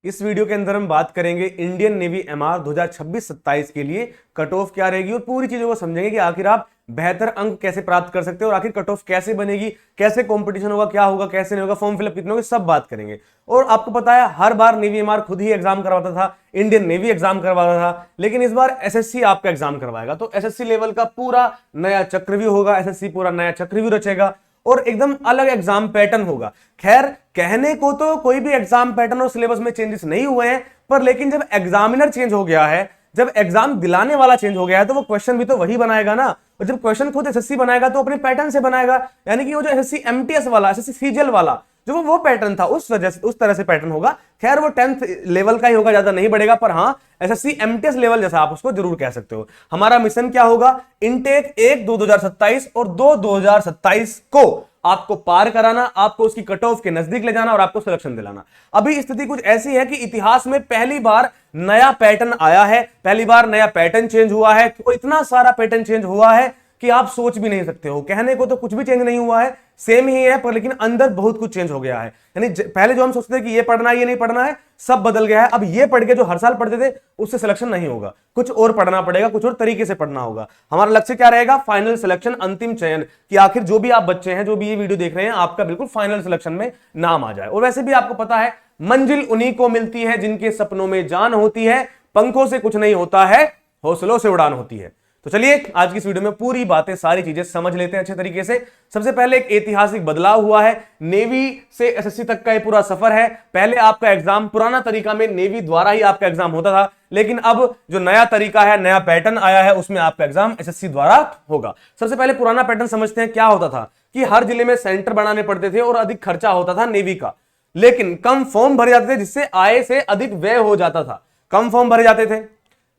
इस वीडियो के अंदर हम बात करेंगे इंडियन नेवी एमआर 2026-27 के लिए कट ऑफ क्या रहेगी और पूरी चीजों को समझेंगे कि आखिर आप बेहतर अंक कैसे प्राप्त कर सकते हो और आखिर कट ऑफ कैसे बनेगी, कैसे कंपटीशन होगा, क्या होगा, कैसे नहीं होगा, फॉर्म फिलअप कितने होंगे, सब बात करेंगे। और आपको पता है हर बार नेवी एमआर खुद ही एग्जाम करवाता था, इंडियन नेवी एग्जाम करवाता था, लेकिन इस बार एसएससी आपका एग्जाम करवाएगा। तो एसएससी लेवल का पूरा नया चक्रव्यूह होगा, एसएससी पूरा नया चक्रव्यूह रचेगा और एकदम अलग एग्जाम पैटर्न होगा। खैर कहने को तो कोई भी एग्जाम पैटर्न और सिलेबस में चेंजेस नहीं हुए हैं, पर लेकिन जब एग्जामिनर चेंज हो गया है, जब एग्जाम दिलाने वाला चेंज हो गया है, तो वो क्वेश्चन भी तो वही बनाएगा ना। और जब क्वेश्चन खुद एसएससी बनाएगा तो अपने पैटर्न से बनाएगा, यानी कि वो जो एसएससी एमटीएस वाला, एसएससी सीजीएल वाला जो वो पैटर्न था, उस वजह से उस तरह से पैटर्न होगा। खैर वो 10th लेवल का ही होगा, ज्यादा नहीं बढ़ेगा, पर हाँ एसएससी एमटीएस लेवल जैसा आप उसको जरूर कह सकते हो। हमारा मिशन क्या होगा, इनटेक 1-2 2027 और 2 2027 को आपको पार कराना, आपको उसकी कट ऑफ के नजदीक ले जाना और आपको सिलेक्शन दिलाना। अभी स्थिति कुछ ऐसी है कि इतिहास में पहली बार नया पैटर्न आया है, पहली बार नया पैटर्न चेंज हुआ है। तो इतना सारा पैटर्न चेंज हुआ है कि आप सोच भी नहीं सकते हो। कहने को तो कुछ भी चेंज नहीं हुआ है, सेम ही है, पर लेकिन अंदर बहुत कुछ चेंज हो गया है। यानी पहले जो हम सोचते थे कि ये पढ़ना है, ये नहीं पढ़ना है, सब बदल गया है। अब ये पढ़ के जो हर साल पढ़ते थे उससे सिलेक्शन नहीं होगा, कुछ और पढ़ना पड़ेगा, कुछ और तरीके से पढ़ना होगा। हमारा लक्ष्य क्या रहेगा, फाइनल सिलेक्शन, अंतिम चयन, कि आखिर जो भी आप बच्चे हैं, जो भी ये वीडियो देख रहे हैं, आपका बिल्कुल फाइनल सिलेक्शन में नाम आ जाए। और वैसे भी आपको पता है मंजिल उन्हीं को मिलती है जिनके सपनों में जान होती है, पंखों से कुछ नहीं होता है, हौसलों से उड़ान होती है। तो चलिए आज की इस वीडियो में पूरी बातें, सारी चीजें समझ लेते हैं अच्छे तरीके से। सबसे पहले एक ऐतिहासिक बदलाव हुआ है, नेवी से एसएससी तक का ये पूरा सफर है। पहले आपका एग्जाम पुराना तरीका में नेवी द्वारा ही आपका एग्जाम होता था, लेकिन अब जो नया तरीका है, नया पैटर्न आया है, उसमें आपका एग्जाम एसएससी द्वारा होगा। सबसे पहले पुराना पैटर्न समझते हैं। क्या होता था कि हर जिले में सेंटर बनाने पड़ते थे और अधिक खर्चा होता था नेवी का, लेकिन कम फॉर्म भरे जाते थे, जिससे आय से अधिक व्यय हो जाता था। कम फॉर्म भरे जाते थे,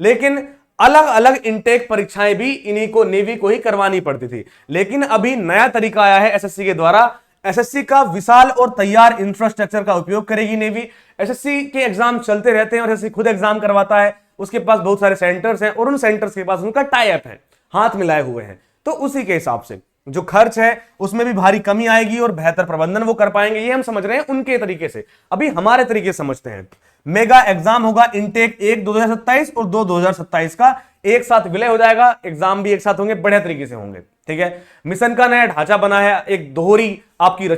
लेकिन अलग अलग इनटेक परीक्षाएं भी इन्हीं को, नेवी को ही करवानी पड़ती थी। लेकिन अभी नया तरीका आया है एसएससी के द्वारा। एसएससी का विशाल और तैयार इंफ्रास्ट्रक्चर का उपयोग करेगी नेवी। एसएससी के एग्जाम चलते रहते हैं और एसएससी खुद एग्जाम करवाता है। उसके पास बहुत सारे सेंटर्स हैं और उन सेंटर्स के पास उनका टाई अप है, हाथ मिलाए हुए हैं। तो उसी के हिसाब से जो खर्च है उसमें भी भारी कमी आएगी और बेहतर प्रबंधन वो कर पाएंगे। ये हम समझ रहे हैं उनके तरीके से। अभी हमारे तरीके से समझते हैं। मेगा एग्जाम होगा, इनटेक 1 2027 और 2 2027 का एक साथ विलय हो जाएगा। एग्जाम भी एक साथ होंगे, बढ़िया तरीके से होंगे, ठीक है। मिशन का नया ढांचा बना है, एक दोहरी आपकी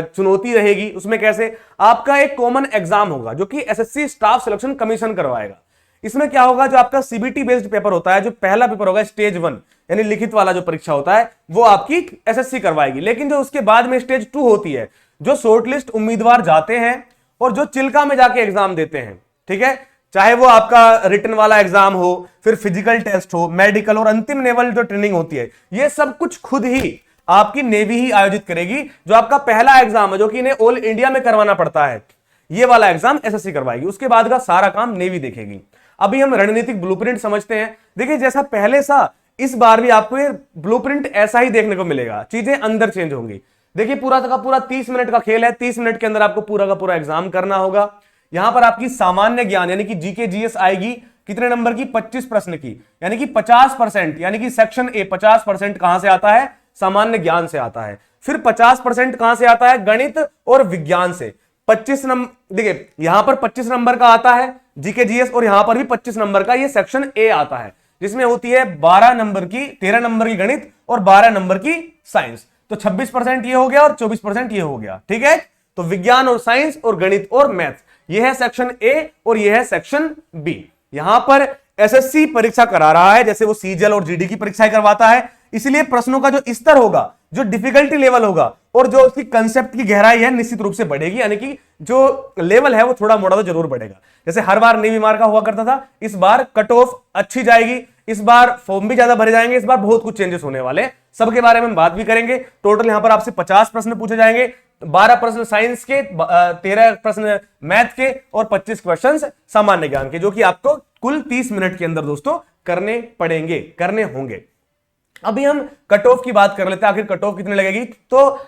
चुनौती रहेगी। उसमें कैसे, आपका एक कॉमन एग्जाम होगा जो कि एसएससी स्टाफ सिलेक्शन कमीशन करवाएगा। इसमें क्या होगा, जो आपका सीबीटी बेस्ड पेपर होता है, जो पहला पेपर होगा स्टेज 1 यानी लिखित वाला जो परीक्षा होता है, वो आपकी एसएससी करवाएगी। लेकिन जो उसके बाद में स्टेज 2 होती है, जो शॉर्टलिस्ट उम्मीदवार जाते हैं और जो चिल्का में जाके एग्जाम देते हैं, ठीक है, चाहे वो आपका रिटन वाला एग्जाम हो, फिर फिजिकल टेस्ट हो, मेडिकल और अंतिम लेवल जो ट्रेनिंग होती है, ये सब कुछ खुद ही आपकी नेवी ही आयोजित करेगी। जो आपका पहला एग्जाम है, जो कि इन्हें ऑल इंडिया में करवाना पड़ता है, ये वाला एग्जाम एसएससी करवाएगी। उसके बाद का सारा काम नेवी देखेगी। अभी हम रणनीतिक ब्लूप्रिंट समझते हैं। देखिए जैसा पहले सा, इस बार भी आपको ये ब्लूप्रिंट ऐसा ही देखने को मिलेगा, चीजें अंदर चेंज होंगी। देखिए पूरा का पूरा 30 मिनट का खेल है। 30 मिनट के अंदर आपको पूरा का पूरा एग्जाम करना होगा। यहां पर आपकी सामान्य ज्ञान यानी कि जीके जीएस आएगी, कितने नंबर की, 25 प्रश्न की, यानी कि 50%, यानी कि सेक्शन ए 50% कहां से आता है, सामान्य ज्ञान से आता है। फिर 50% कहां से आता है, गणित और विज्ञान से। 25 नंबर, देखिए यहां पर 25 नंबर का आता है जीके जीएस, और यहां पर भी 25 नंबर का ये सेक्शन ए आता है, जिसमें होती है 12 नंबर की, 13 नंबर की गणित और 12 नंबर की साइंस। तो 26% ये हो गया और 24% ये हो गया, ठीक है। तो विज्ञान और साइंस और गणित और मैथ, ये है सेक्शन ए और ये है सेक्शन बी। यहां पर एसएससी परीक्षा करा रहा है, जैसे वो सीजीएल और जीडी की परीक्षाएं करवाता है, इसलिए प्रश्नों का जो स्तर होगा, जो डिफिकल्टी लेवल होगा और जो उसकी कंसेप्ट की गहराई है, निश्चित रूप से बढ़ेगी। यानी कि जो लेवल है वो थोड़ा मोड़ा तो जरूर बढ़ेगा। जैसे हर बार नेवी मार का हुआ करता था, इस बार कट ऑफ अच्छी जाएगी, इस बार फॉर्म भी ज्यादा भरे जाएंगे, इस बार बहुत कुछ चेंजेस होने वाले, सबके बारे में हम बात भी करेंगे। टोटल यहां पर आपसे 50 प्रश्न पूछे जाएंगे, 12 प्रश्न साइंस के, 13 प्रश्न मैथ के और 25 क्वेश्चन सामान्य ज्ञान के, जो कि आपको कुल 30 मिनट के अंदर दोस्तों करने पड़ेंगे, करने होंगे। अभी हम कट ऑफ की बात कर लेते हैं, आखिर कट ऑफ कितने लगेगी। तो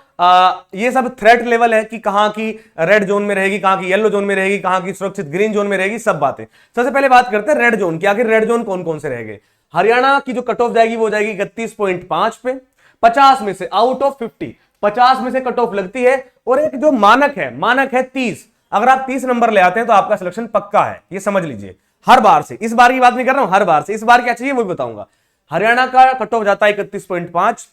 ये सब थ्रेट लेवल है कि कहां की रेड जोन में रहेगी, कहां की येलो जोन में रहेगी, कहां की सुरक्षित ग्रीन जोन में रहेगी, सब बातें। सबसे पहले बात करते हैं रेड जोन की। आखिर रेड जोन कौन कौन से रहेंगे। हरियाणा की जो कट ऑफ जाएगी वो जाएगी 31.5 पे। 50 में से आउट ऑफ 50 50 में से कट ऑफ लगती है। और एक जो मानक है 30। अगर आप 30 नंबर ले आते हैं तो आपका सिलेक्शन पक्का है, ये समझ लीजिए। हर बार से, इस बार की बात नहीं कर रहा हूं, हर बार से। इस बार क्या चाहिए वो भी बताऊंगा। हरियाणा का कट ऑफ जाता है 31.5,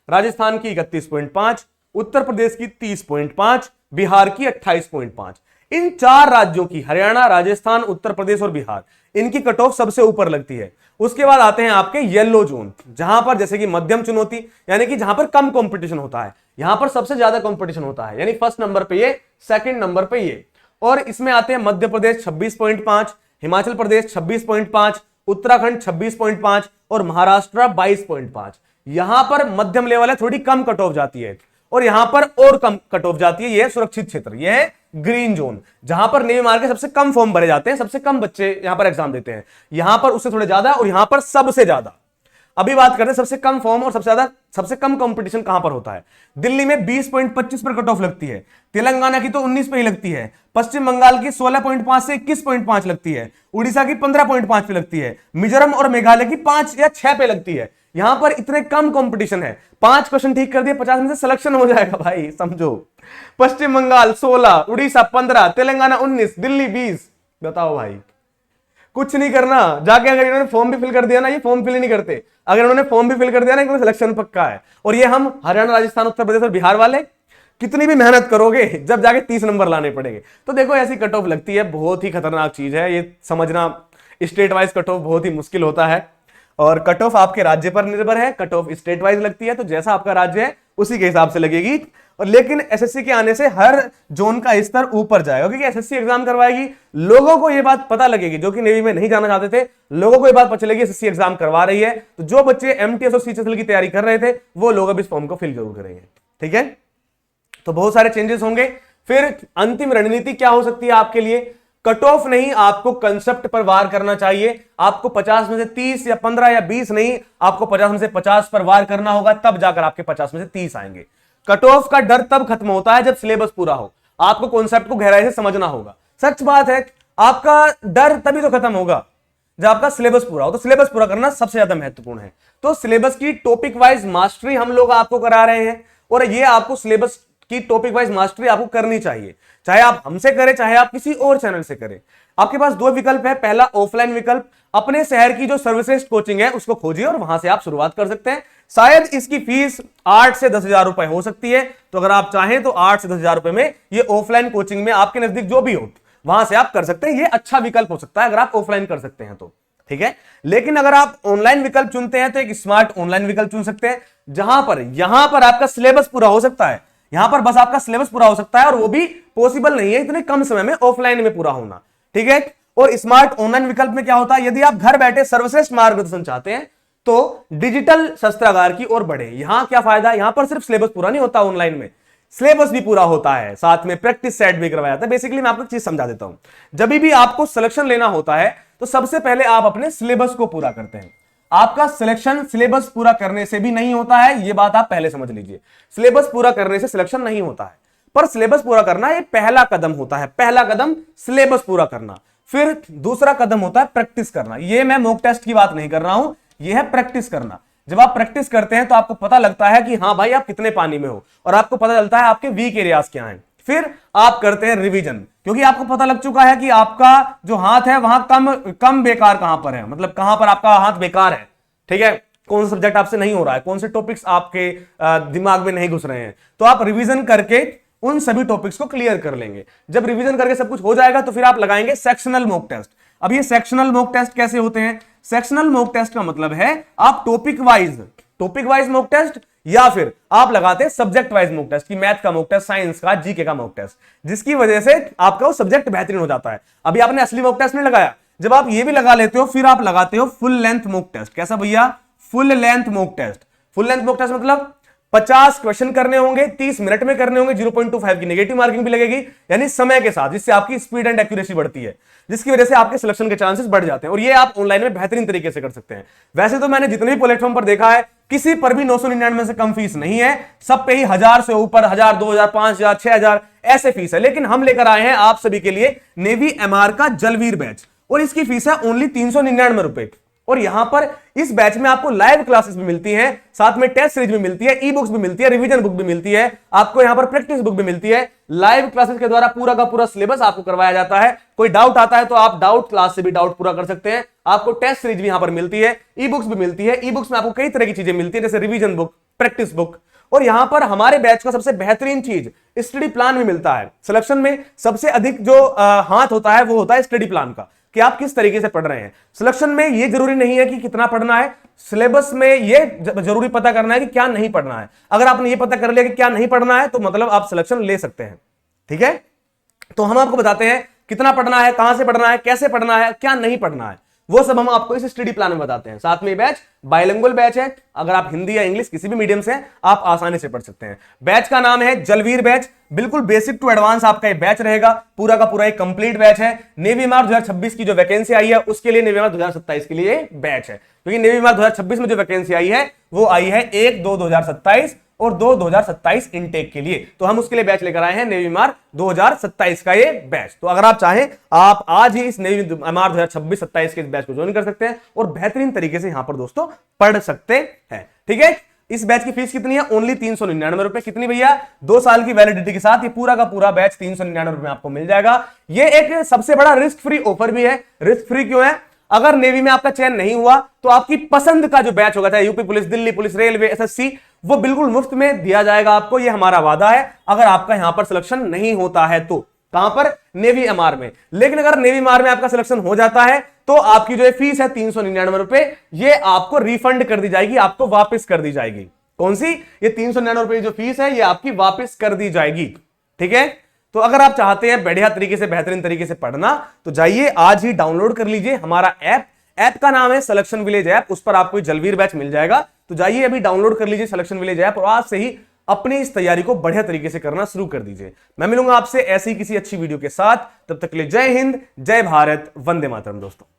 राजस्थान की 31.5, उत्तर प्रदेश की 30.5, बिहार की 28.5। इन 4 राज्यों की, हरियाणा, राजस्थान, उत्तर प्रदेश और बिहार, इनकी कट ऑफ सबसे ऊपर लगती है। उसके बाद आते हैं आपके येलो जोन, जहां पर जैसे कि मध्यम चुनौती, यानी कि जहां पर कम कंपटीशन होता है, यहां पर सबसे ज्यादा कंपटीशन होता है, यानी फर्स्ट नंबर पे ये, सेकंड नंबर पे ये। और इसमें आते हैं मध्य प्रदेश 26.5, हिमाचल प्रदेश 26.5, उत्तराखंड 26.5 और महाराष्ट्र 22.5। यहां पर मध्यम लेवल है, थोड़ी कम कट ऑफ जाती है। और यहां पर और कम कट ऑफ जाती है, यह सुरक्षित क्षेत्र, यह है ग्रीन जोन, जहां पर नेवी मार्क के सबसे कम फॉर्म भरे जाते हैं, सबसे कम बच्चे यहां पर एग्जाम देते हैं। यहां पर उससे थोड़े ज्यादा और यहां पर सबसे ज्यादा। अभी बात करते हैं सबसे कम फॉर्म और सबसे ज्यादा, सबसे कम कंपटीशन कहां पर होता है। दिल्ली में 20.25 पर कट ऑफ लगती है, तेलंगाना की तो 19 पे ही लगती है, पश्चिम बंगाल की 16.5 से 21.5 लगती है, उड़ीसा की 15.5 पे लगती है, मिजोरम और मेघालय की 5 या 6 पे लगती है। यहां पर इतने कम कंपटीशन है, 5 क्वेश्चन ठीक कर दिए 50 में से सिलेक्शन हो जाएगा भाई, समझो। पश्चिम बंगाल 16, उड़ीसा 15, तेलंगाना 19, दिल्ली 20। बताओ भाई, कुछ नहीं करना, जाके अगर इन्होंने फॉर्म भी फिल कर दिया ना, ये फॉर्म फिल ही नहीं करते, अगर इन्होंने फॉर्म भी फिल कर दिया ना, सिलेक्शन पक्का है। और ये हम हरियाणा, राजस्थान, उत्तर प्रदेश और बिहार वाले कितनी भी मेहनत करोगे, जब जाके 30 नंबर लाने पड़ेंगे। तो देखो ऐसी कट ऑफ लगती है, बहुत ही खतरनाक चीज है ये समझना। स्टेट वाइज कट ऑफ बहुत ही मुश्किल होता है, और कट ऑफ आपके राज्य पर निर्भर है, कट ऑफ स्टेट वाइज लगती है, तो जैसा आपका राज्य है उसी के हिसाब से लगेगी। और लेकिन एसएससी के आने से हर जोन का स्तर ऊपर जाएगा, क्योंकि एसएससी एग्जाम करवाएगी, लोगों को यह बात पता लगेगी, जो कि नेवी में नहीं जाना चाहते थे, लोगों को यह बात पता चलेगी एसएससी एग्जाम करवा रही है। तो जो बच्चे एमटीएस और सीएचएसएल की तैयारी कर रहे थे, वो लोग अब इस फॉर्म को फिल जरूर करेंगे। ठीक है, तो बहुत सारे चेंजेस होंगे। फिर अंतिम रणनीति क्या हो सकती है आपके लिए? कट ऑफ नहीं, आपको कंसेप्ट पर वार करना चाहिए। आपको 50 में से 30 या 15 या 20 नहीं, आपको 50 में से 50 पर वार करना होगा, तब जाकर आपके 50 में से 30 आएंगे। कट ऑफ का डर तब खत्म होता है जब सिलेबस पूरा हो, आपको कॉन्सेप्ट को गहराई से समझना होगा। सच बात है, आपका डर तभी तो खत्म होगा जब आपका सिलेबस पूरा हो। तो सिलेबस पूरा करना सबसे ज्यादा महत्वपूर्ण है। तो सिलेबस की टॉपिक वाइज मास्टरी हम लोग आपको करा रहे हैं, और ये आपको सिलेबस की टॉपिक वाइज मास्टरी आपको करनी चाहिए, चाहे आप हमसे करें चाहे आप किसी और चैनल से करें। आपके पास 2 विकल्प है। पहला, ऑफलाइन विकल्प, अपने शहर की जो सर्वश्रेष्ठ कोचिंग है उसको खोजिए और वहां से आप शुरुआत कर सकते हैं। शायद इसकी फीस 8 से 10,000 रुपए हो सकती है, तो अगर आप चाहें तो 8 से 10,000 रुपए में ये ऑफलाइन कोचिंग में आपके नजदीक जो भी हो वहां से आप कर सकते हैं। ये अच्छा विकल्प हो सकता है अगर आप ऑफलाइन कर सकते हैं तो, ठीक है। लेकिन अगर आप ऑनलाइन विकल्प चुनते हैं तो एक स्मार्ट ऑनलाइन विकल्प चुन सकते हैं, जहां पर यहां पर आपका सिलेबस पूरा हो सकता है। यहां पर बस आपका सिलेबस पूरा हो सकता है, और वो भी पॉसिबल नहीं है इतने कम समय में ऑफलाइन में पूरा होना, ठीक है। और स्मार्ट ऑनलाइन विकल्प में क्या होता है, यदि आप घर बैठे सर्वश्रेष्ठ मार्गदर्शन चाहते हैं तो डिजिटल शस्त्रागार की ओर बढ़े। यहां क्या फायदा है, यहां पर सिर्फ सिलेबस पूरा नहीं होता, ऑनलाइन में सिलेबस भी पूरा होता है, साथ में प्रैक्टिस सेट भी करवाया जाता है। बेसिकली मैं आपको एक चीज समझा देता हूं, जब भी आपको सिलेक्शन लेना होता है तो सबसे पहले आप अपने सिलेबस को पूरा करते हैं। आपका सिलेक्शन सिलेबस पूरा करने से भी नहीं होता है, यह बात आप पहले समझ लीजिए। सिलेबस पूरा करने से सिलेक्शन नहीं होता है, पर सिलेबस पूरा करना यह पहला कदम होता है। पहला कदम सिलेबस पूरा करना, फिर दूसरा कदम होता है प्रैक्टिस करना। यह मैं मॉक टेस्ट की बात नहीं कर रहा हूं, यह है प्रैक्टिस करना। जब आप प्रैक्टिस करते हैं तो आपको पता लगता है कि हाँ भाई आप कितने पानी में हो, और आपको पता चलता है आपके वीक एरियाज क्या हैं। फिर आप करते हैं रिवीजन, क्योंकि आपको पता लग चुका है कि आपका जो हाथ है वहां कम बेकार कहां पर है, मतलब कहां पर आपका हाथ बेकार है, ठीक है। कौन सा सब्जेक्ट आपसे नहीं हो रहा है, कौन से टॉपिक्स आपके दिमाग में नहीं घुस रहे हैं, तो आप रिवीजन करके उन सभी टॉपिक्स को क्लियर कर लेंगे। जब रिवीजन करके सब कुछ हो जाएगा तो फिर आप लगाएंगे सेक्शनल मॉक टेस्ट। अब ये सेक्शनल मॉक टेस्ट कैसे होते हैं? सेक्शनल मॉक टेस्ट का मतलब है आप टॉपिक वाइज मॉक टेस्ट, या फिर आप लगाते हैं सब्जेक्ट वाइज मॉक टेस्ट, की मैथ का मॉक टेस्ट, साइंस का, जीके का मॉक टेस्ट, जिसकी वजह से आपका वो सब्जेक्ट बेहतरीन हो जाता है। अभी आपने असली मॉक टेस्ट नहीं लगाया, जब आप ये भी लगा लेते हो फिर आप लगाते हो फुल लेंथ मॉक टेस्ट। कैसा भैया? Full length mock test. Full length mock test मतलब 50 क्वेश्चन करने होंगे, 30 मिनट में करने होंगे, 0.25 की नेगेटिव मार्किंग भी लगेगी, यानी समय के साथ, जिससे आपकी स्पीड एंड एक्यूरेसी बढ़ती है, जिसकी वजह से आपके सिलेक्शन के चांसेस बढ़ जाते हैं। और ये आप ऑनलाइन में बेहतरीन तरीके से कर सकते हैं। वैसे तो मैंने जितने भी प्लेटफॉर्म पर देखा है, किसी पर भी 999 से कम फीस नहीं है, सब पे ही 1000 से ऊपर, 1000, 2000, 5000, 6000 ऐसे फीस है। लेकिन हम लेकर आए हैं आप सभी के लिए नेवी एमआर का जलवीर बैच, और इसकी फीस है ओनली 399 रुपए। और यहां पर इस बैच में आपको लाइव क्लासेस भी मिलती हैं, साथ में टेस्ट सीरीज भी मिलती है, ई बुक्स भी मिलती है, रिवीजन बुक भी मिलती है, आपको यहां पर प्रैक्टिस बुक भी मिलती है। लाइव क्लासेस के द्वारा पूरा का पूरा सिलेबस आपको करवाया जाता है। कोई डाउट आता है तो आप डाउट क्लास से भी डाउट पूरा कर सकते हैं। आपको टेस्ट सीरीज भी यहां पर मिलती है, ई बुक्स भी मिलती है। ई बुक्स में आपको कई तरह की चीजें मिलती है, जैसे रिवीजन बुक, प्रैक्टिस बुक। और यहां पर हमारे बैच का सबसे बेहतरीन चीज स्टडी प्लान भी मिलता है। सिलेक्शन में सबसे अधिक जो हाथ होता है वो होता है स्टडी प्लान का, कि आप किस तरीके से पढ़ रहे हैं। सिलेक्शन में ये जरूरी नहीं है कि कितना पढ़ना है, सिलेबस में ये जरूरी पता करना है कि क्या नहीं पढ़ना है। अगर आपने ये पता कर लिया कि क्या नहीं पढ़ना है तो मतलब आप सिलेक्शन ले सकते हैं। ठीक है, तो हम आपको बताते हैं कितना पढ़ना है, कहां से पढ़ना है, कैसे पढ़ना है, क्या नहीं पढ़ना है, वो सब हम आपको इस स्टडी प्लान में बताते हैं। साथ में बैच बाइलिंगुअल बैच है, अगर आप हिंदी या इंग्लिश किसी भी मीडियम से हैं आप आसानी से पढ़ सकते हैं। बैच का नाम है जलवीर बैच, बिल्कुल बेसिक टू एडवांस आपका ये बैच रहेगा। पूरा का पूरा एक कंप्लीट बैच है। नेवी मार्च 2026 की जो वैकेंसी आई है उसके लिए नेवी मार्च 2027 के लिए बैच है, क्योंकि नेवी मार्च 2026 में जो वैकेंसी आई है वो आई है 1/2/2027 और 2/2027 इनटेक के लिए। तो हम उसके लिए बैच लेकर आए हैं नेवी मार 2027 का ये बैच। तो अगर आप चाहें आप आज ही इस नेवी मार 2026-27 के बैच को ज्वाइन कर सकते हैं और बेहतरीन तरीके से यहां पर दोस्तों पढ़ सकते हैं। ठीक है, इस बैच की फीस कितनी है? ओनली 399 रुपए। कितनी भैया? 2 साल की वैलिडिटी के साथ ये पूरा का पूरा बैच 399 रुपए में आपको मिल जाएगा। ये एक सबसे बड़ा रिस्क फ्री ऑफर भी है। रिस्क फ्री क्यों है? अगर नेवी में आपका चयन नहीं हुआ तो आपकी पसंद का जो बैच होगा, चाहे UP police, Delhi police, railway, SSC, वो बिल्कुल मुफ्त में दिया जाएगा आपको। ये हमारा वादा है। अगर आपका यहां पर सिलेक्शन नहीं होता है तो कहां पर? नेवी एमआर में। लेकिन अगर नेवी एमआर में आपका सिलेक्शन हो जाता है तो आपकी जो फीस है 399 रुपए, ये आपको रिफंड कर दी जाएगी, आपको वापस कर दी जाएगी। कौन सी? ये 399 रुपए जो फीस है ये आपकी वापस कर दी जाएगी। ठीक है, तो अगर आप चाहते हैं बढ़िया तरीके से, बेहतरीन तरीके से पढ़ना तो जाइए आज ही डाउनलोड कर लीजिए हमारा ऐप का नाम है सिलेक्शन विलेज ऐप। उस पर आपको जलवीर बैच मिल जाएगा। तो जाइए अभी डाउनलोड कर लीजिए सिलेक्शन विलेज ऐप और आज से ही अपनी इस तैयारी को बढ़िया तरीके से करना शुरू कर दीजिए। मैं मिलूंगा आपसे ऐसी किसी अच्छी वीडियो के साथ। तब तक के लिए जय हिंद, जय भारत, वंदे मातरम दोस्तों।